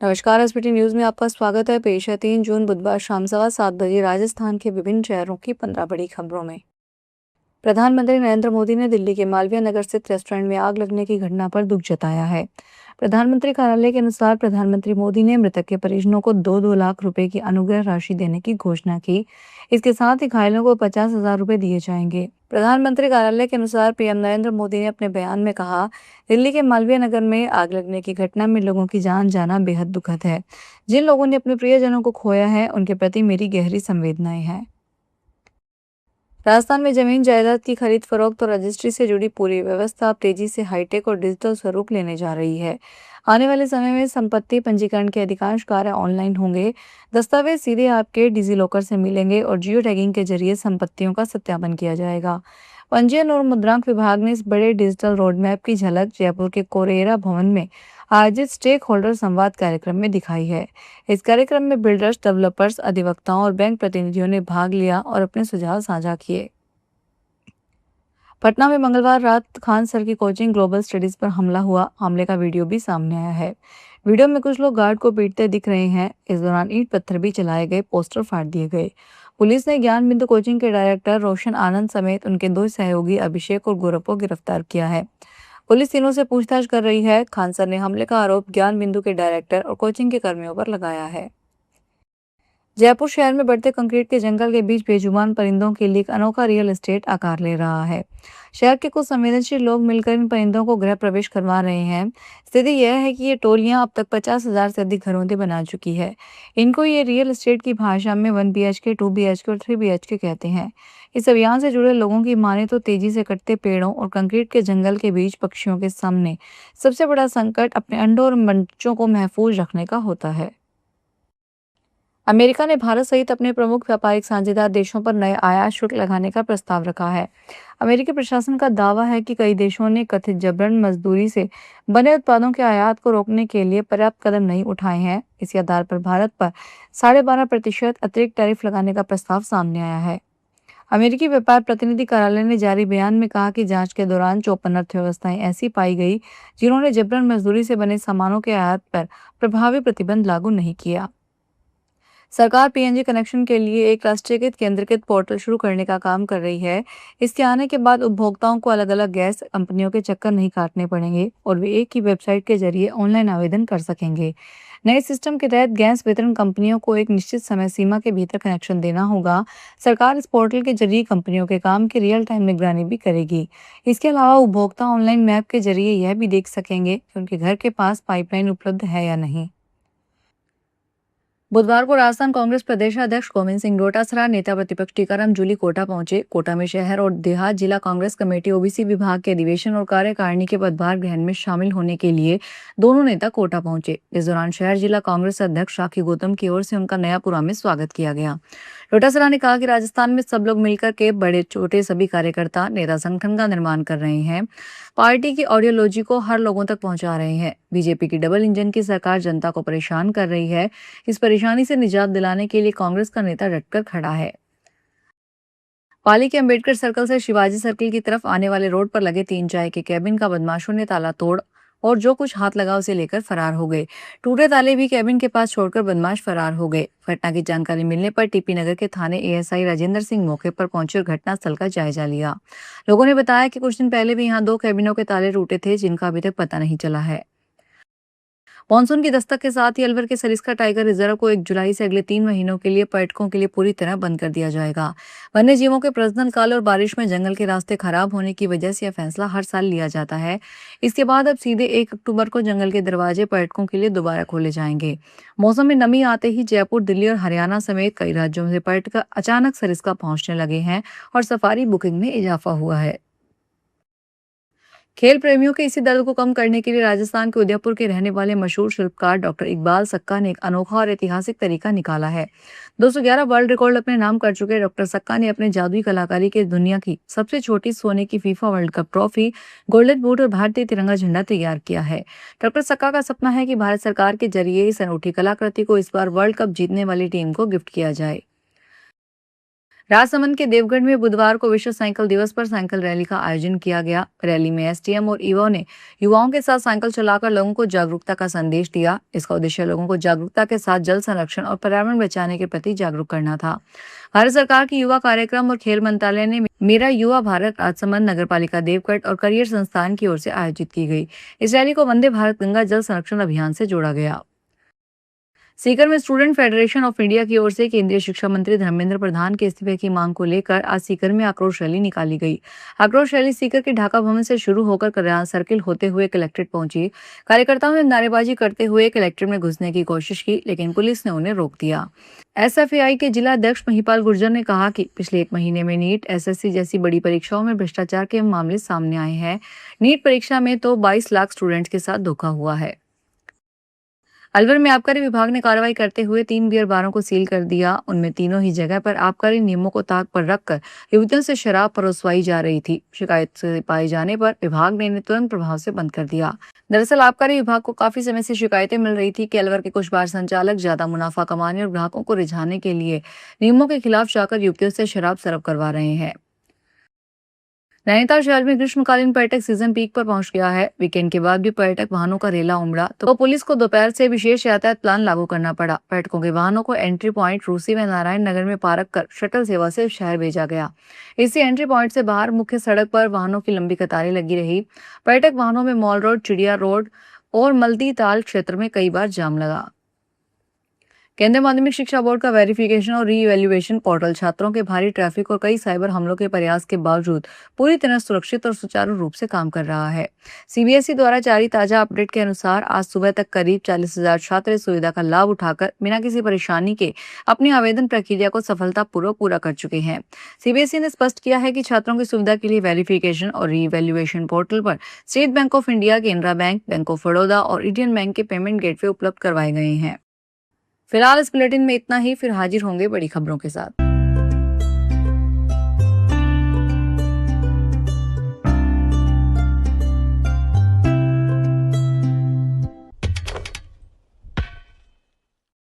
नमस्कार। SBT news में आपका स्वागत है। पेश है 3 जून बुधवार शाम 7:15 राजस्थान के विभिन्न शहरों की 15 बड़ी खबरों में। प्रधानमंत्री नरेंद्र मोदी ने दिल्ली के मालवीय नगर स्थित रेस्टोरेंट में आग लगने की घटना पर दुख जताया है। प्रधानमंत्री कार्यालय के अनुसार प्रधानमंत्री मोदी ने मृतक के परिजनों को 2-2 लाख रुपए की अनुग्रह राशि देने की घोषणा की। इसके साथ ही घायलों को 50,000 रुपए दिए जाएंगे। प्रधानमंत्री कार्यालय के अनुसार पीएम नरेंद्र मोदी ने अपने बयान में कहा, दिल्ली के मालवीय नगर में आग लगने की घटना में लोगों की जान जाना बेहद दुखद है। जिन लोगों ने अपने प्रियजनों को खोया है, उनके प्रति मेरी गहरी संवेदनाएं हैं। राजस्थान में जमीन जायदाद की खरीद फरोख्त और रजिस्ट्री से जुड़ी पूरी व्यवस्था अब तेजी से हाईटेक और डिजिटल स्वरूप लेने जा रही है। आने वाले समय में संपत्ति पंजीकरण के अधिकांश कार्य ऑनलाइन होंगे। दस्तावेज सीधे आपके डिजी लॉकर से मिलेंगे और जियो टैगिंग के जरिए संपत्तियों का सत्यापन किया जाएगा। पंजीयन और मुद्रांक विभाग ने इस बड़े डिजिटल रोडमैप की झलक जयपुर के कोरेरा भवन में आयोजित स्टेक होल्डर संवाद कार्यक्रम में दिखाई है। इस कार्यक्रम में बिल्डर्स, डेवलपर्स, अधिवक्ताओं और बैंक प्रतिनिधियों ने भाग लिया और अपने सुझाव साझा किए। पटना में मंगलवार रात खान सर की कोचिंग ग्लोबल स्टडीज पर हमला हुआ। हमले का वीडियो भी सामने आया है। वीडियो में कुछ लोग गार्ड को पीटते दिख रहे हैं। इस दौरान ईंट पत्थर भी चलाए गए, पोस्टर फाड़ दिए गए। पुलिस ने ज्ञान बिंदु कोचिंग के डायरेक्टर रोशन आनंद समेत उनके 2 सहयोगी अभिषेक और गौरव को गिरफ्तार किया है। पुलिस तीनों से पूछताछ कर रही है। खान सर ने हमले का आरोप ज्ञान बिंदु के डायरेक्टर और कोचिंग के कर्मियों पर लगाया है। जयपुर शहर में बढ़ते कंक्रीट के जंगल के बीच बेजुबान परिंदों के लिए एक अनोखा रियल एस्टेट आकार ले रहा है। शहर के कुछ संवेदनशील लोग मिलकर इन परिंदों को गृह प्रवेश करवा रहे हैं। स्थिति यह है कि ये टोलियां अब तक 50,000 से अधिक घरों बना चुकी है। इनको ये रियल एस्टेट की भाषा में 1 BHK, 2 BHK और 3 BHK कहते हैं। इस अभियान से जुड़े लोगों की माने तो तेजी से कटते पेड़ों और कंक्रीट के जंगल के बीच पक्षियों के सामने सबसे बड़ा संकट अपने अंडों और बच्चों को महफूज रखने का होता है। अमेरिका ने भारत सहित अपने प्रमुख व्यापारिक साझेदार देशों पर नए आयात शुल्क लगाने का प्रस्ताव रखा है। अमेरिकी प्रशासन का दावा है कि कई देशों ने कथित जबरन मजदूरी से बने उत्पादों के आयात को रोकने के लिए पर्याप्त कदम नहीं उठाए हैं। इसी आधार पर भारत पर 12.5% अतिरिक्त टैरिफ लगाने का प्रस्ताव सामने आया है। अमेरिकी व्यापार प्रतिनिधि कार्यालय ने जारी बयान में कहा कि जांच के दौरान 54 अर्थव्यवस्थाएं ऐसी पाई गई जिन्होंने जबरन मजदूरी से बने सामानों के आयात पर प्रभावी प्रतिबंध लागू नहीं किया। सरकार पीएनजी कनेक्शन के लिए एक राष्ट्रीयकृत केंद्रीकृत पोर्टल शुरू करने का काम कर रही है। इसके आने के बाद उपभोक्ताओं को अलग अलग गैस कंपनियों के चक्कर नहीं काटने पड़ेंगे और वे एक ही वेबसाइट के जरिए ऑनलाइन आवेदन कर सकेंगे। नए सिस्टम के तहत गैस वितरण कंपनियों को एक निश्चित समय सीमा के भीतर कनेक्शन देना होगा। सरकार इस पोर्टल के जरिए कंपनियों के काम की रियल टाइम निगरानी भी करेगी। इसके अलावा उपभोक्ता ऑनलाइन मैप के जरिए यह भी देख सकेंगे कि उनके घर के पास पाइपलाइन उपलब्ध है या नहीं। बुधवार को राजस्थान कांग्रेस प्रदेशाध्यक्ष गोविंद सिंह डोटासरा, नेता प्रतिपक्ष टीकाराम जूली कोटा पहुंचे। कोटा में शहर और देहात जिला कांग्रेस कमेटी ओबीसी विभाग के अधिवेशन और कार्यकारिणी के पदभार ग्रहण में शामिल होने के लिए दोनों नेता कोटा पहुंचे। इस दौरान शहर जिला कांग्रेस अध्यक्ष राखी गौतम की ओर से उनका नयापुरा में स्वागत किया गया। डोटासरा ने कहा कि राजस्थान में सब लोग मिलकर के बड़े छोटे सभी कार्यकर्ता नेता संगठन का निर्माण कर रहे हैं, पार्टी की आइडियोलॉजी को हर लोगों तक पहुंचा रहे हैं। बीजेपी की डबल इंजन की सरकार जनता को परेशान कर रही है। इस परेशानी से निजात दिलाने के लिए कांग्रेस का नेता डटकर खड़ा है। पाली के अंबेडकर सर्कल से शिवाजी सर्कल की तरफ आने वाले रोड पर लगे 3 चाय के केबिन का बदमाशों ने ताला तोड़ और जो कुछ हाथ लगा उसे लेकर फरार हो गए। टूटे ताले भी केबिन के पास छोड़कर बदमाश फरार हो गए। घटना की जानकारी मिलने पर टीपी नगर के थाने एएसआई राजेंद्र सिंह मौके पर पहुंचे और घटनास्थल का जायजा लिया। लोगों ने बताया कि कुछ दिन पहले भी यहाँ 2 केबिनों के ताले टूटे थे, जिनका अभी तक पता नहीं चला है। मानसून की दस्तक के साथ ही अलवर के सरिस्का टाइगर रिजर्व को 1 जुलाई से अगले 3 महीनों के लिए पर्यटकों के लिए पूरी तरह बंद कर दिया जाएगा। वन्य जीवों के प्रजनन काल और बारिश में जंगल के रास्ते खराब होने की वजह से यह फैसला हर साल लिया जाता है। इसके बाद अब सीधे 1 अक्टूबर को जंगल के दरवाजे पर्यटकों के लिए दोबारा खोले जाएंगे। मौसम में नमी आते ही जयपुर, दिल्ली और हरियाणा समेत कई राज्यों से पर्यटक अचानक सरिस्का पहुंचने लगे हैं और सफारी बुकिंग में इजाफा हुआ है। खेल प्रेमियों के इसी दर्द को कम करने के लिए राजस्थान के उदयपुर के रहने वाले मशहूर शिल्पकार डॉक्टर इकबाल सक्का ने एक अनोखा और ऐतिहासिक तरीका निकाला है। 211 वर्ल्ड रिकॉर्ड अपने नाम कर चुके डॉक्टर सक्का ने अपने जादुई कलाकारी के दुनिया की सबसे छोटी सोने की FIFA world cup trophy, golden boot और भारतीय तिरंगा झंडा तैयार किया है। डॉक्टर सक्का का सपना है कि भारत सरकार के जरिए इस अनूठी कलाकृति को इस बार वर्ल्ड कप जीतने वाली टीम को गिफ्ट किया जाए। राजसमंद के देवगढ़ में बुधवार को विश्व साइकिल दिवस पर साइकिल रैली का आयोजन किया गया। रैली में एसटीएम और ईवो ने युवाओं के साथ साइकिल चलाकर लोगों को जागरूकता का संदेश दिया। इसका उद्देश्य लोगों को जागरूकता के साथ जल संरक्षण और पर्यावरण बचाने के प्रति जागरूक करना था। भारत सरकार की युवा कार्यक्रम और खेल मंत्रालय ने मेरा युवा भारत राजसमंद नगरपालिका देवगढ़ और करियर संस्थान की ओर से आयोजित की गई। इस रैली को वंदे भारत गंगा जल संरक्षण अभियान से जोड़ा गया। सीकर में स्टूडेंट फेडरेशन ऑफ इंडिया की ओर से केंद्रीय शिक्षा मंत्री धर्मेंद्र प्रधान के इस्तीफे की मांग को लेकर आज सीकर में आक्रोश रैली निकाली गई। आक्रोश रैली सीकर के ढाका भवन से शुरू होकर कल्याण सर्किल होते हुए कलेक्ट्रेट पहुंची। कार्यकर्ताओं ने नारेबाजी करते हुए कलेक्ट्रेट में घुसने की कोशिश की, लेकिन पुलिस ने उन्हें रोक दिया। एसएफआई के जिला अध्यक्ष महिपाल गुर्जर ने कहा कि पिछले 1 महीने में नीट, एसएससी जैसी बड़ी परीक्षाओं में भ्रष्टाचार के मामले सामने आए हैं। नीट परीक्षा में तो 22 लाख स्टूडेंट्स के साथ धोखा हुआ है। अलवर में आबकारी विभाग ने कार्रवाई करते हुए 3 बियर बारों को सील कर दिया। उनमें तीनों ही जगह पर आबकारी नियमों को ताक पर रखकर युवतियों से शराब परोसवाई जा रही थी। शिकायत से पाए जाने पर विभाग ने इन्हें तुरंत प्रभाव से बंद कर दिया। दरअसल आबकारी विभाग को काफी समय से शिकायतें मिल रही थी कि अलवर के कुछ बार संचालक ज्यादा मुनाफा कमाने और ग्राहकों को रिझाने के लिए नियमों के खिलाफ जाकर युवतियों से शराब सर्व करवा रहे हैं। नैनीताल शहर में ग्रीष्मकालीन पर्यटक सीजन पीक पर पहुंच गया है। वीकेंड के बाद भी पर्यटक वाहनों का रेला उमड़ा तो पुलिस को दोपहर से विशेष यातायात प्लान लागू करना पड़ा। पर्यटकों के वाहनों को एंट्री पॉइंट रूसी व नारायण नगर में पार्क कर शटल सेवा से शहर भेजा गया। इसी एंट्री पॉइंट से बाहर मुख्य सड़क पर वाहनों की लंबी कतारें लगी रही। पर्यटक वाहनों में मॉल रोड, चिड़िया रोड और मल्दी ताल क्षेत्र में कई बार जाम लगा। केंद्रीय माध्यमिक शिक्षा बोर्ड का वेरिफिकेशन और री इवैल्यूएशन पोर्टल छात्रों के भारी ट्रैफिक और कई साइबर हमलों के प्रयास के बावजूद पूरी तरह सुरक्षित और सुचारू रूप से काम कर रहा है। सीबीएसई द्वारा जारी ताजा अपडेट के अनुसार आज सुबह तक करीब 40,000 छात्र इस सुविधा का लाभ उठाकर बिना किसी परेशानी के अपनी आवेदन प्रक्रिया को सफलतापूर्वक पूरा कर चुके हैं। सीबीएसई ने स्पष्ट किया है कि छात्रों की सुविधा के लिए वेरिफिकेशन और री इवैल्यूएशन पोर्टल पर state bank of India, Canara bank, bank of Baroda और इंडियन बैंक के पेमेंट गेटवे उपलब्ध करवाए गए हैं। फिलहाल इस बुलेटिन में इतना ही, फिर हाजिर होंगे बड़ी खबरों के साथ।